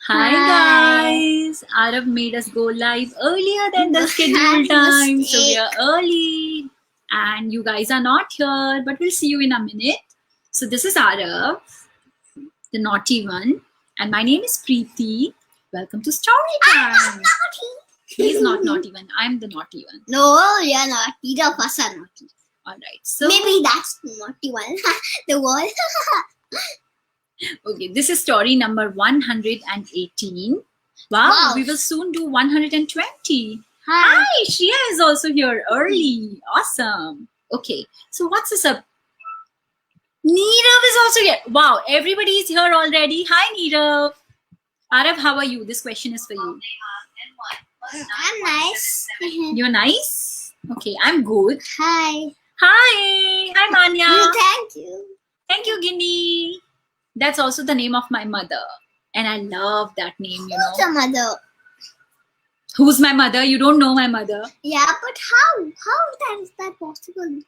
Hi guys! Aarav made us go live earlier than the scheduled time, so we are early. And you guys are not here, but we'll see you in a minute. So this is Aarav, the naughty one, and my name is Preeti. Welcome to Story Time. He's not naughty one. I'm the naughty one. No, you're not. Either of us are naughty. Alright, so maybe that's the naughty one. The wall. okay, this is story number 118. Wow, we will soon do 120. Hi, Shreya is also here early. Awesome. Okay, so what's this up? Neerav is also here. Wow, everybody is here already. Hi, Neerav. Aarav, how are you? This question is for you. I'm nice. You're nice? Okay, I'm good. Hi. Hi. Hi, Manya. Thank you. Thank you, Guinea. That's also the name of my mother. And I love that name, you know. Who's your mother? Who's my mother? You don't know my mother. Yeah, but how? How is that possible?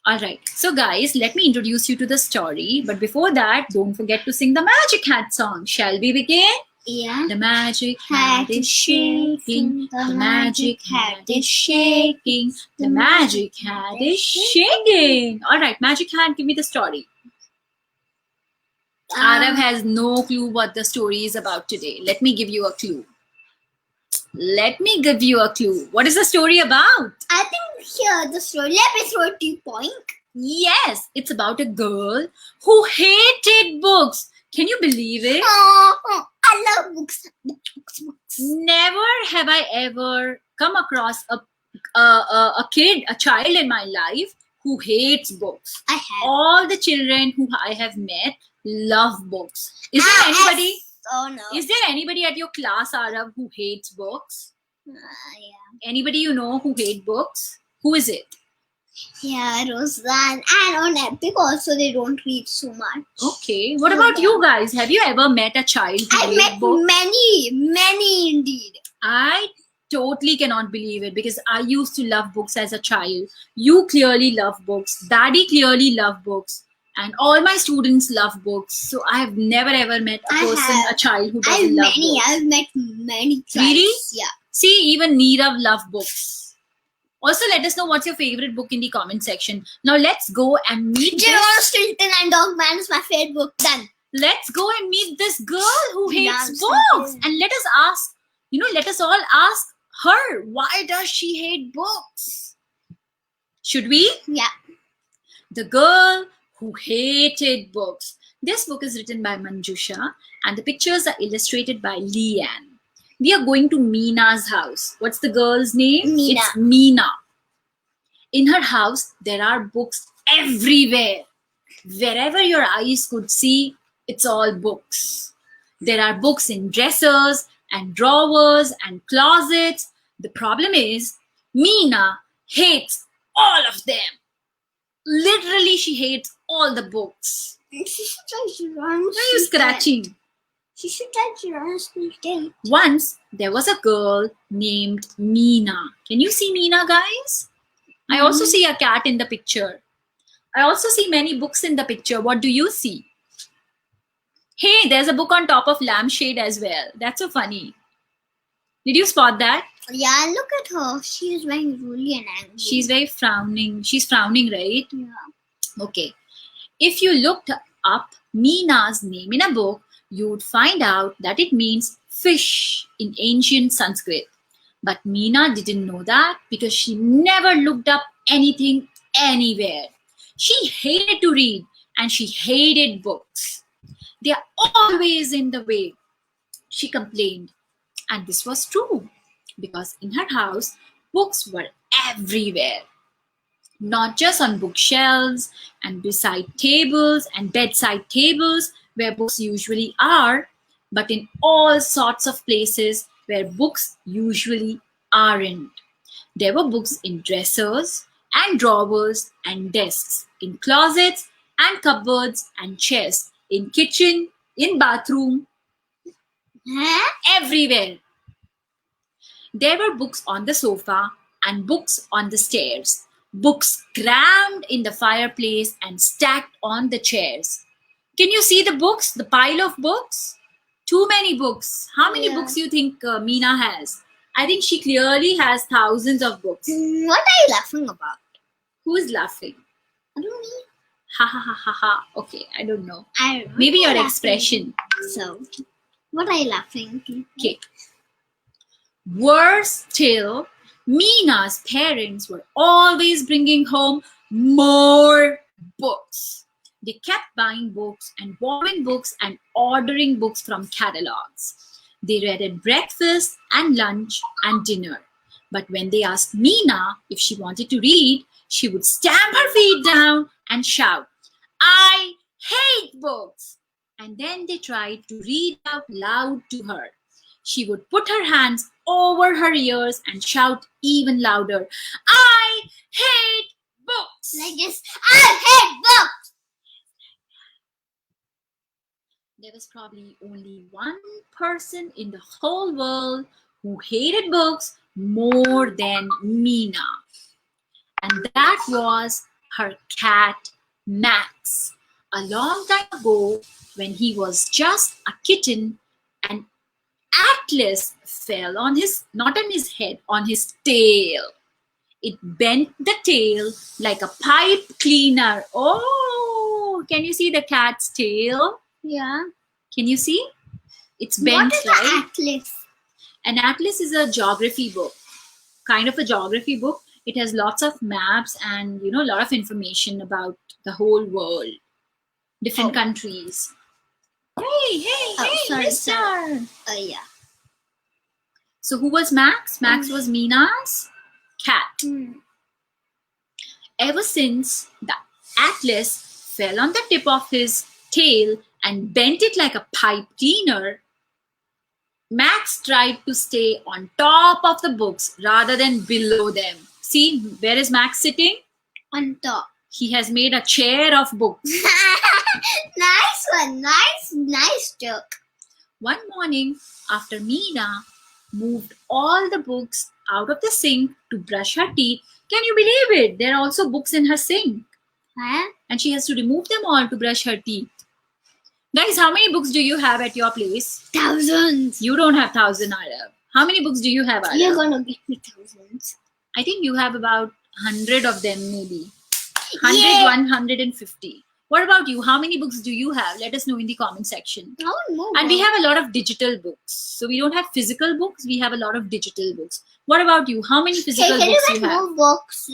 Alright, so guys, let me introduce you to the story. But before that, don't forget to sing the Magic Hat song. Shall we begin? Yeah. The magic hat is shaking. The magic hat is shaking. The magic hat is shaking. Alright, Magic Hat, give me the story. Aarav has no clue what the story is about today. Let me give you a clue. Let me give you a clue. What is the story about? I think here the story. Let me throw it to you, Point. Yes, it's about a girl who hated books. Can you believe it? Oh, I love books. Books. Never have I ever come across a child in my life who hates books. I have. All the children who I have met love books. Is there anybody? Oh no. Is there anybody at your class, Aarav, who hates books? Yeah. Anybody you know who hates books? Who is it? Yeah, Roseanne. And on Epic also they don't read so much. Okay. What about you guys? Have you ever met a child who I've hates met books? many indeed. I totally cannot believe it because I used to love books as a child. You clearly love books. Daddy clearly love books. And all my students love books. So I have never ever met a child who doesn't love books. I've met many childs. Really? Yeah. See, even Neerav love books. Also, let us know what's your favorite book in the comment section. Now let's go and meet Stilton and Dogman is my favorite book. Done. Let's go and meet this girl who hates books. And let us ask, let us all ask her, why does she hate books? Should we? Yeah. The girl who hated books. This book is written by Manjusha and the pictures are illustrated by Leanne. We are going to Meena's house. What's the girl's name? Meena. It's Meena. In her house, there are books everywhere. Wherever your eyes could see, it's all books. There are books in dressers and drawers and closets. The problem is, Meena hates all of them. Literally, she hates all the books. She should try to run. Why are you scratching? She should try to run again. Once, there was a girl named Meena. Can you see Meena, guys? I also see a cat in the picture. I also see many books in the picture. What do you see? Hey, there's a book on top of lampshade as well. That's so funny. Did you spot that? Yeah, look at her. She is very ruly and angry. She's very frowning. She's frowning, right? Yeah. Okay. If you looked up Meena's name in a book, you would find out that it means fish in ancient Sanskrit. But Meena didn't know that because she never looked up anything anywhere. She hated to read and she hated books. They are always in the way, she complained. And this was true because in her house, books were everywhere. Not just on bookshelves and beside tables and bedside tables where books usually are, but in all sorts of places where books usually aren't. There were books in dressers and drawers and desks, in closets and cupboards and chests, in kitchen, in bathroom, everywhere. There were books on the sofa and books on the stairs, books crammed in the fireplace and stacked on the chairs. Can you see the books? The pile of books? Too many books. How many Yeah. books do you think Meena has? I think she clearly has thousands of books. What are you laughing about? Who is laughing? I don't know. Ha ha ha ha ha. Okay, I don't know. I don't know. Maybe What are your you expression. laughing? So, what are you laughing? Okay. Worse still, Meena's parents were always bringing home more books. They kept buying books and borrowing books and ordering books from catalogs. They read at breakfast and lunch and dinner. But when they asked Meena if she wanted to read, she would stamp her feet down and shout, "I hate books!" And then they tried to read out loud to her. She would put her hands over her ears and shout even louder, "I hate books!" Like this. I hate books. There was probably only one person in the whole world who hated books more than Meena. And that was her cat, Max. A long time ago, when he was just a kitten, an atlas fell on not on his head, on his tail. It bent the tail like a pipe cleaner. Oh, can you see the cat's tail? Yeah. Can you see? It's bent, What is right? the atlas? An atlas is a geography book, kind of a geography book. It has lots of maps and a lot of information about the whole world, different countries. Hey, sorry, mister. sorry. Yeah. So who was Max? Max was Meena's cat. Ever since the atlas fell on the tip of his tail and bent it like a pipe cleaner, Max tried to stay on top of the books rather than below them. See, where is Max sitting? On top. He has made a chair of books. Nice one. Nice joke. One morning, after Meena moved all the books out of the sink to brush her teeth, can you believe it? There are also books in her sink. Huh? And she has to remove them all to brush her teeth. Guys, how many books do you have at your place? Thousands. You don't have 1,000, Aarav. How many books do you have, Aarav? You're gonna get me thousands. I think you have about 100 of them, maybe. 100, Yeah. 150. What about you? How many books do you have? Let us know in the comment section. I don't know. And we have a lot of digital books. So we don't have physical books, we have a lot of digital books. What about you? How many physical Can books you you get have? more books?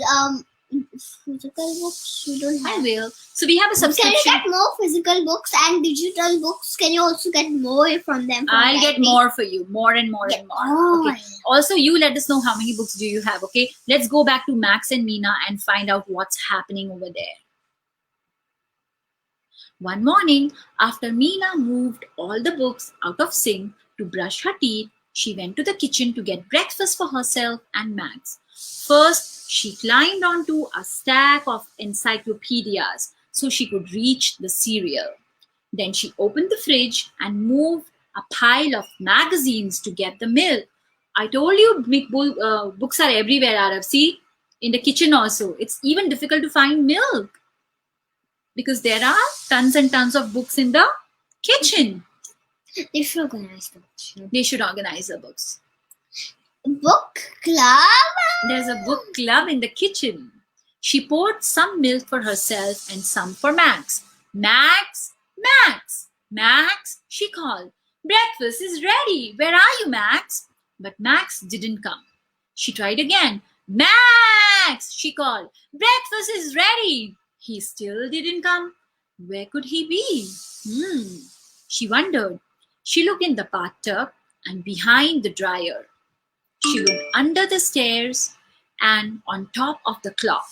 Physical books you don't have. I will. So we have a Can you subscription. get more physical books and digital books? Can you also get more from them? I'll get more for you. More and more and more. Okay. Also, you let us know how many books do you have, okay? Let's go back to Max and Meena and find out what's happening over there. One morning, after Meena moved all the books out of sink to brush her teeth, she went to the kitchen to get breakfast for herself and Max. First, she climbed onto a stack of encyclopedias so she could reach the cereal. Then she opened the fridge and moved a pile of magazines to get the milk. I told you books are everywhere, Aarav. See, in the kitchen also. It's even difficult to find milk because there are tons and tons of books in the kitchen. They should organize the books. They should organize the books. Book club? There's a book club in the kitchen. She poured some milk for herself and some for Max. Max, Max, Max, she called. Breakfast is ready. Where are you, Max? But Max didn't come. She tried again. Max, she called. Breakfast is ready. He still didn't come. Where could he be? She wondered. She looked in the bathtub and behind the dryer. She looked under the stairs and on top of the clock.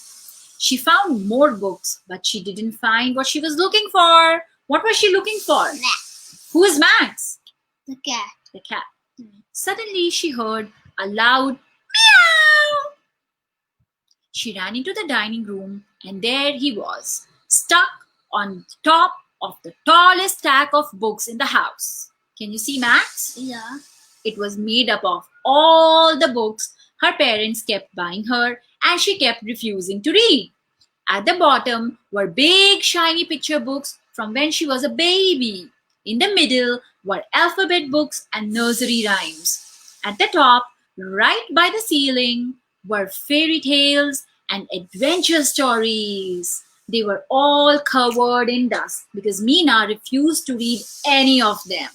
She found more books, but she didn't find what she was looking for. What was she looking for? Max. Who is Max? The cat. The cat. Suddenly she heard a loud meow. She ran into the dining room and there he was, stuck on top of the tallest stack of books in the house. Can you see Max? Yeah. It was made up of all the books her parents kept buying her and she kept refusing to read. At the bottom were big shiny picture books from when she was a baby. In the middle were alphabet books and nursery rhymes. At the top, right by the ceiling, were fairy tales and adventure stories. They were all covered in dust because Meena refused to read any of them.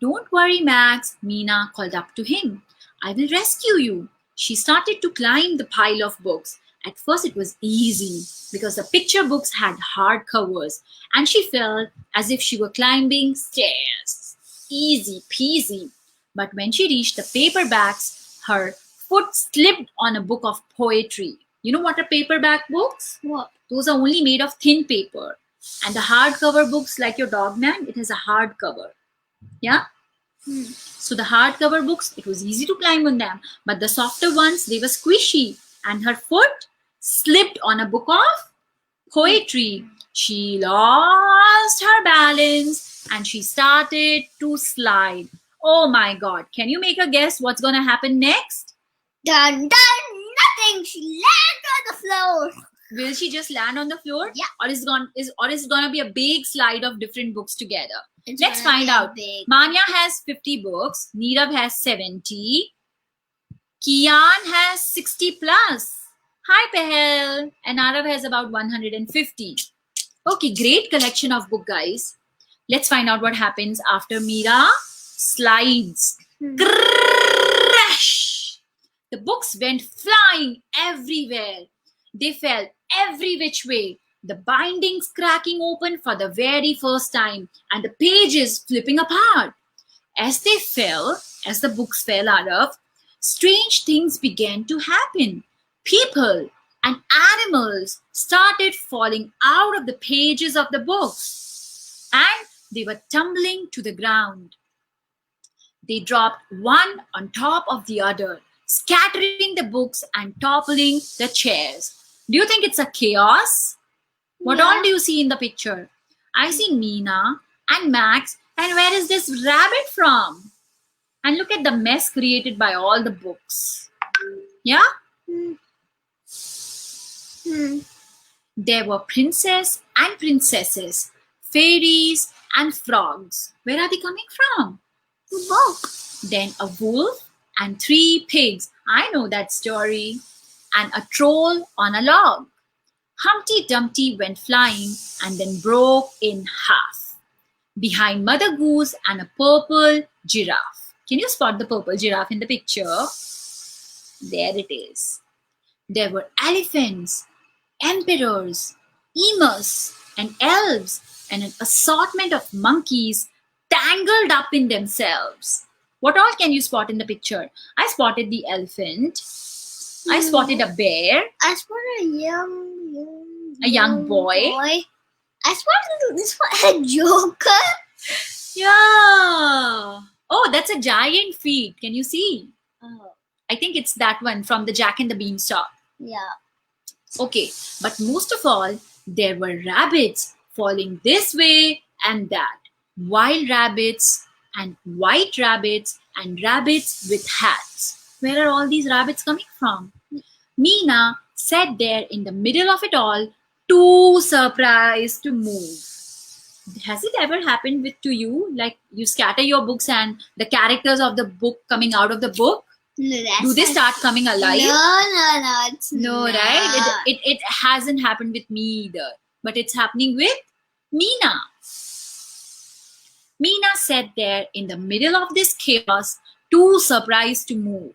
Don't worry, Max, Meena called up to him. I will rescue you. She started to climb the pile of books. At first, it was easy because the picture books had hard covers and she felt as if she were climbing stairs. Easy peasy. But when she reached the paperbacks, her foot slipped on a book of poetry. You know what are paperback books? What? Those are only made of thin paper. And the hardcover books, like your dog man, it has a hard cover. Yeah? So the hardcover books, it was easy to climb on them. But the softer ones, they were squishy. And her foot slipped on a book of poetry. She lost her balance and she started to slide. Oh my God. Can you make a guess what's going to happen next? Dun dun, nothing. She landed on the floor. Will she just land on the floor? Yeah. Or is it gonna be a big slide of different books together? It's Let's gonna find be out. big. Manya has 50 books. Neerav has 70. Kian has 60 plus. Hi Pehel. And Aarav has about 150. Okay, great collection of book, guys. Let's find out what happens after Meera slides. Crash! The books went flying everywhere. They fell every which way, the bindings cracking open for the very first time, and the pages flipping apart. As they fell, as the books fell, Aarav, strange things began to happen. People and animals started falling out of the pages of the books, and they were tumbling to the ground. They dropped one on top of the other, scattering the books and toppling the chairs. Do you think it's a chaos? What all do you see in the picture? I see Meena and Max, and where is this rabbit from? And look at the mess created by all the books. Yeah? There were princes and princesses, fairies and frogs. Where are they coming from? The book. Then a wolf and 3 pigs. I know that story. And a troll on a log. Humpty Dumpty went flying and then broke in half. Behind Mother Goose and a purple giraffe. Can you spot the purple giraffe in the picture? There it is. There were elephants, emperors, emus, and elves, and an assortment of monkeys tangled up in themselves. What all can you spot in the picture? I spotted the elephant. I spotted a bear. I spotted A young boy. I spotted this one, a joker. Yeah. Oh, that's a giant feet. Can you see? Oh, I think it's that one from the Jack and the Beanstalk. yeah. Okay, but most of all, there were rabbits falling this way and that. Wild rabbits and white rabbits and rabbits with hats. Where are all these rabbits coming from? Meena sat there in the middle of it all, too surprised to move. Has it ever happened to you? Like you scatter your books and the characters of the book coming out of the book? No, Do they start coming alive? No, it's No, not. right? It hasn't happened with me either. But it's happening with Meena. Meena sat there in the middle of this chaos, too surprised to move.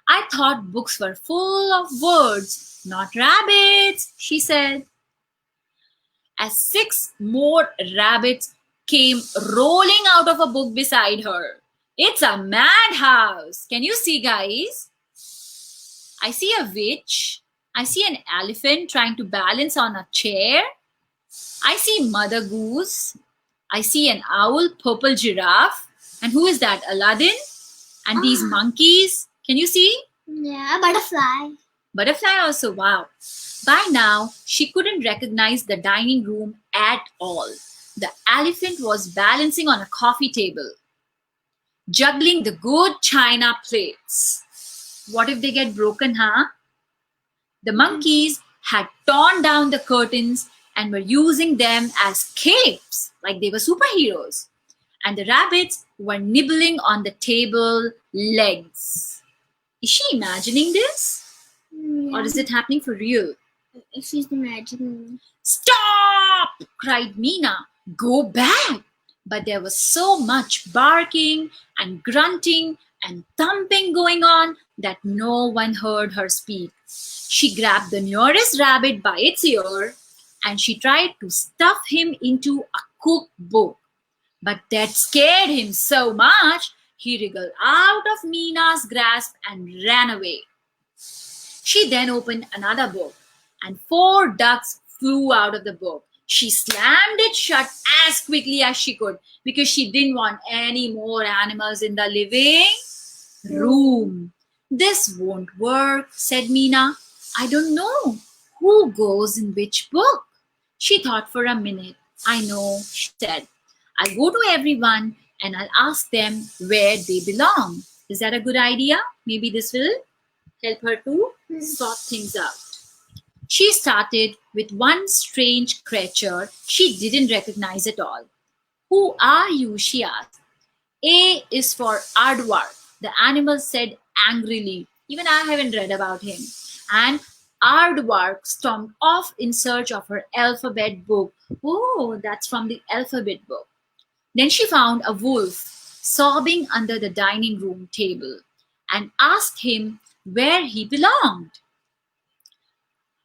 I thought books were full of words, not rabbits, she said. As 6 more rabbits came rolling out of a book beside her. It's a madhouse. Can you see, guys? I see a witch. I see an elephant trying to balance on a chair. I see Mother Goose. I see an owl, purple giraffe. And who is that? Aladdin? And these monkeys. Can you see? Yeah, butterfly. Butterfly also. Wow. By now, she couldn't recognize the dining room at all. The elephant was balancing on a coffee table, juggling the good china plates. What if they get broken, huh? The monkeys had torn down the curtains and were using them as capes, like they were superheroes. And the rabbits were nibbling on the table legs. Is she imagining this? Or is it happening for real? She's imagining. Stop! Cried Meena. Go back! But there was so much barking and grunting and thumping going on that no one heard her speak. She grabbed the nearest rabbit by its ear and she tried to stuff him into a cookbook. But that scared him so much, he wriggled out of Meena's grasp and ran away. She then opened another book, and 4 ducks flew out of the book. She slammed it shut as quickly as she could because she didn't want any more animals in the living room. This won't work, said Meena. I don't know who goes in which book. She thought for a minute. I know, she said. I'll go to everyone and I'll ask them where they belong. Is that a good idea? Maybe this will help her to sort things out. She started with one strange creature she didn't recognize at all. Who are you? She asked. A is for Aardvark, the animal said angrily. Even I haven't read about him. And Aardvark stomped off in search of her alphabet book. Oh, that's from the alphabet book. Then she found a wolf sobbing under the dining room table and asked him where he belonged.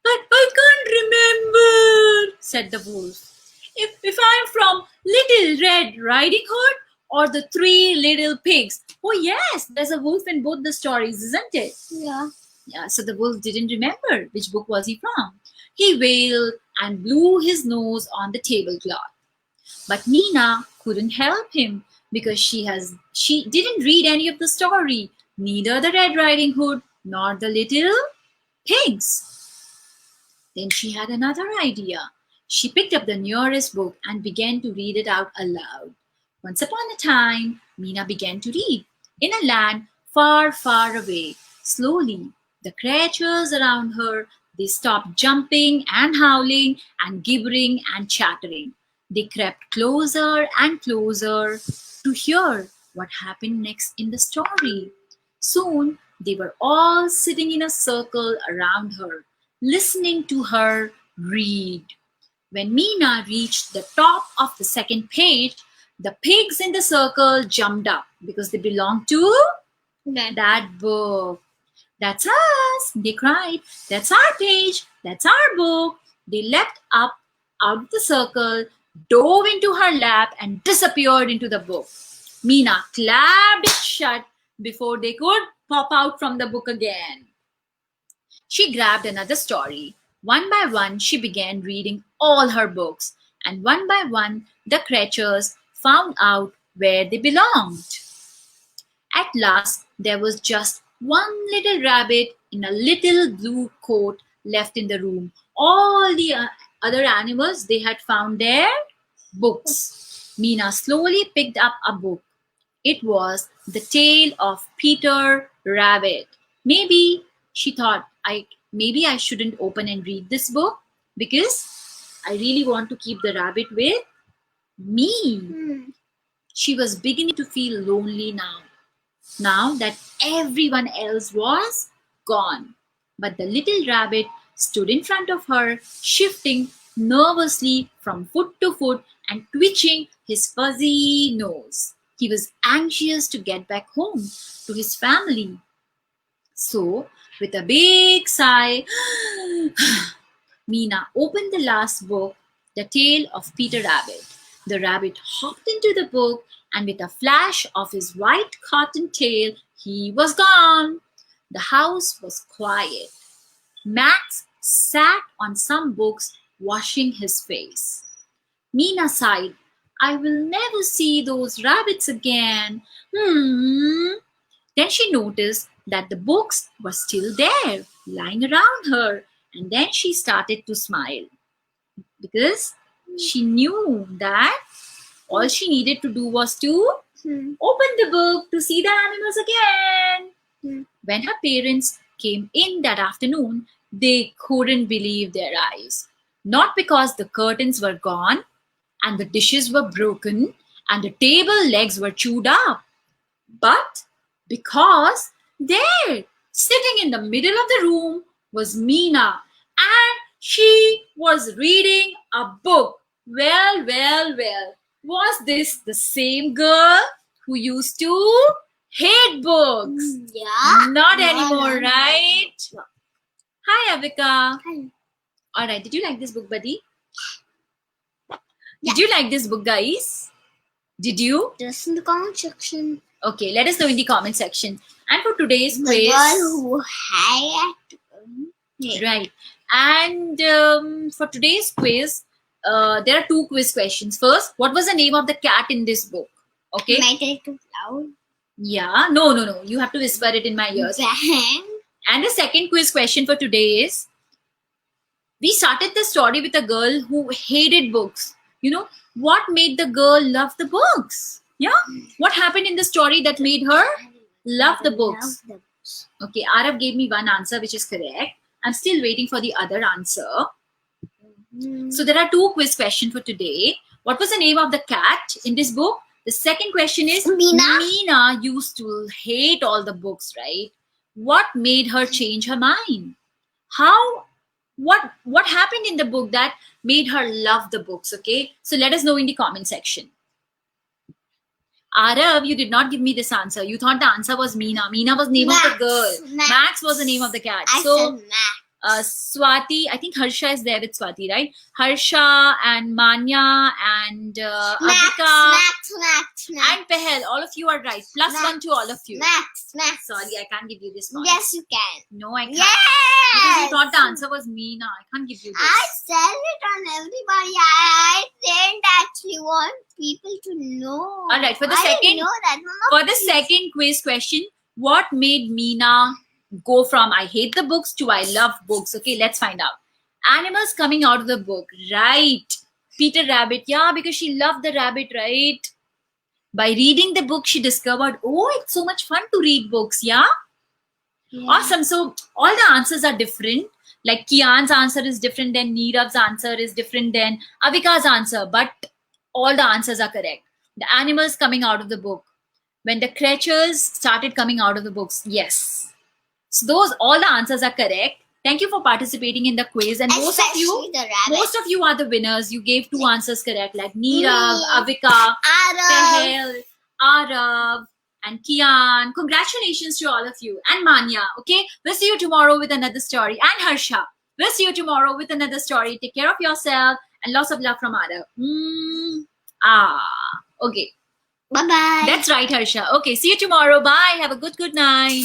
I can't remember, said the wolf. If I'm from Little Red Riding Hood or the 3 Little Pigs. Oh yes, there's a wolf in both the stories, isn't it? Yeah, so the wolf didn't remember which book was he from. He wailed and blew his nose on the tablecloth. But Meena couldn't help him because she didn't read any of the story, neither the Red Riding Hood nor the Little Pigs. Then she had another idea. She picked up the nearest book and began to read it out aloud. Once upon a time, Meena began to read. In a land far, far away, slowly, the creatures around her, they stopped jumping and howling and gibbering and chattering. They crept closer and closer to hear what happened next in the story. Soon, they were all sitting in a circle around her, listening to her read. When Meena reached the top of the second page, the pigs in the circle jumped up because they belonged to that book. That's us, they cried. That's our page. That's our book. They leapt up out of the circle, dove into her lap, and disappeared into the book. Meena clapped it shut before they could pop out from the book again. She grabbed another story. One by one, she began reading all her books, and one by one, the creatures found out where they belonged. At last, there was just one little rabbit in a little blue coat left in the room. All the other animals, they had found their books. Meena slowly picked up a book. It was The Tale of Peter Rabbit. Maybe, she thought, maybe I shouldn't open and read this book because I really want to keep the rabbit with me. She was beginning to feel lonely now that everyone else was gone. But the little rabbit stood in front of her, shifting nervously from foot to foot and twitching his fuzzy nose. He was anxious to get back home to his family. So, with a big sigh, Meena opened the last book, The Tale of Peter Rabbit. The rabbit hopped into the book, and with a flash of his white cotton tail, he was gone. The house was quiet. Max sat on some books, washing his face. Meena sighed. I will never see those rabbits again. Then she noticed that the books were still there, lying around her, and then she started to smile because she knew that all she needed to do was to open the book to see the animals again. When her parents came in that afternoon, they couldn't believe their eyes. Not because the curtains were gone and the dishes were broken and the table legs were chewed up, but because there, sitting in the middle of the room, was Meena, and she was reading a book. Well, well, well. Was this the same girl who used to hate books? Yeah. Not anymore, right? No. Hi, Avika. Hi. All right. Did you like this book, buddy? Yeah. Did you like this book, guys? Did you? Just in the comment section. Okay, let us know in the comment section. And for today's The quiz, girl who hated. right? And for today's quiz, there are two quiz questions. First, what was the name of the cat in this book? Okay. Am I telling too loud? Yeah. No. You have to whisper it in my ears. Bang. And the second quiz question for today is: we started the story with a girl who hated books. You know, what made the girl love the books? Yeah? What happened in the story that made her love the books? Love the books. Okay, Aarav gave me one answer which is correct. I'm still waiting for the other answer. So there are two quiz questions for today. What was the name of the cat in this book? The second question is: Meena. Meena used to hate all the books, right? What made her change her mind? What happened in the book that made her love the books? Okay, so let us know in the comment section. Aarav, you did not give me this answer. You thought the answer was Meena. Meena was the name of the girl. Max was the name of the cat. I So said Max. Swati, I think Harsha is there with Swati, right? Harsha and Manya and Avika Max. and Pehel, all of you are right. Plus Max. 1 to all of you. Max. Sorry, I can't give you this one. Yes, you can. No, I can't. Yes. Because you thought the answer was Meena. I can't give you this. I said it on everybody. I didn't actually want people to know. All right, for the I second- didn't know that. Mama, For the second quiz question, what made Meena go from I hate the books to I love books? Okay, let's find out. Animals coming out of the book, right? Peter Rabbit, yeah, because she loved the rabbit, right? By reading the book, she discovered, oh, it's so much fun to read books, yeah? Yeah. Awesome. So all the answers are different. Like Kian's answer is different than Neerav's answer is different than Avika's answer, but all the answers are correct. The animals coming out of the book. When the creatures started coming out of the books, yes. So those all the answers are correct. Thank you for participating in the quiz, and most of Especially the rabbit. you are the winners. You gave two answers correct, like Neerav, Avika, Aarav. Pehel, Aarav, and Kian. Congratulations to all of you, and Manya. Okay, we'll see you tomorrow with another story, and Harsha. We'll see you tomorrow with another story. Take care of yourself, and lots of love from Aarav. Okay. Bye-bye. That's right, Harsha. Okay, see you tomorrow. Bye. Have a good night.